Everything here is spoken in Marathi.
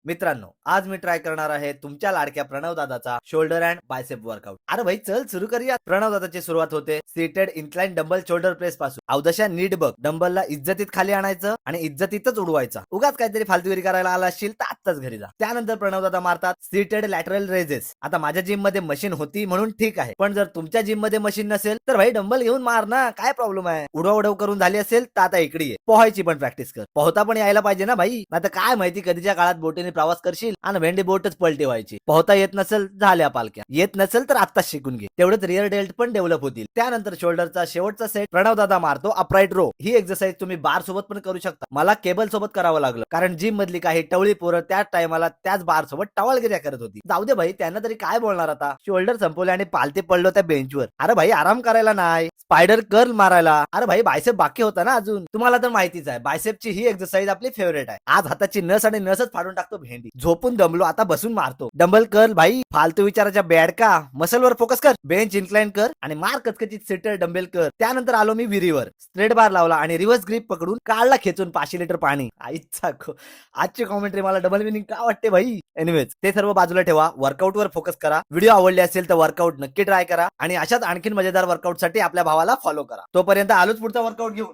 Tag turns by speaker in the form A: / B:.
A: मित्रांनो, आज मी ट्राय करणार आहे तुमच्या लाडक्या प्रणव दादाचा शोल्डर अँड बायसेप वर्कआउट. अरे भाई चल सुरू करूया. प्रणव दादाची सुरुवात होते seated incline dumbbell shoulder press पासून. अवदशा नीट बघ, डंबलला इज्जतीत खाली आणायचं आणि इज्जतीतच उडवायचा. उगाच काहीतरी फालतूगिरी करायला आला असशील तर आत्ताच घरी जा. त्यानंतर प्रणव दादा मारतात सीटेड लॅटरल रेजेस. आता माझ्या जिम मध्ये मशीन होती म्हणून ठीक आहे, पण जर तुमच्या जिम मध्ये मशीन नसेल तर भाई डंबल घेऊन मार ना, काय प्रॉब्लेम आहे. उडव करून झाली असेल तर आता इकडे ये, पोहायची पण प्रॅक्टिस कर. पोहता पण यायला पाहिजे ना भाई, आता काय माहिती कधीच्या काळात बोटीने प्रवास करशील आणि भेंडी बोटच पलटी व्हायची. पोहता येत नसेल झाल्या पालक्या, येत नसेल तर आत्ताच शिकून घे, तेवढंच रिअर डेल्ट पण डेव्हलप होतील. त्यानंतर शोल्डरचा शेवटचा सेट प्रणव दादा मारतो अपराइट रो. ही एक्सरसाइज तुम्ही बार सोबत पण करू शकता. मला केबल सोबत करावं लागलं कारण जिम मधली काही टवळी पोरं त्याच टायमाला त्याच बार सोबत टवालगिऱ्या करत होती. जाऊ दे भाई, त्यांना तरी काय बोलणार. आता शोल्डर संपवले आणि पालते पडलो त्या बेंचवर. अरे भाई आराम करायला नाही, स्पायडर कर्ल मारायला. अरे भाई बायसेप बाकी होता ना अजून. तुम्हाला तर माहितीच आहे बायसेपची ही एक्सरसाइज आपली फेवरेट आहे. आज हाताची नस आणि नसच फाडून टाकतो भेंडी. झोपून दमलो आता बसून मारतो. डंबल कर्ल भाई, फालतू विचाराच्या बॅडका, मसलवर फोकस कर. बेंच इन्क्लाइन कर आणि मार कचकचित सिटर डंबेल कर. त्यानंतर आलो मी विहिरीवर, स्ट्रेट बार लावला आणि रिव्हर्स ग्रिप पकडून काढला खेचून 500 लिटर पाणी. आईचा आजची कॉमेंट्री मला डबल मिनिंग का वाटते भाई. एनिवेज ते सर्व बाजूला ठेवा, वर्कआउट वर फोकस करा. व्हिडिओ आवडले असेल तर वर्कआउट नक्की ट्राय करा आणि अशाच आणखीन मजेदार वर्कआउट साठी आपल्या भावाला फॉलो करा. तोपर्यंत आलोच पुढचा वर्कआउट घेऊन.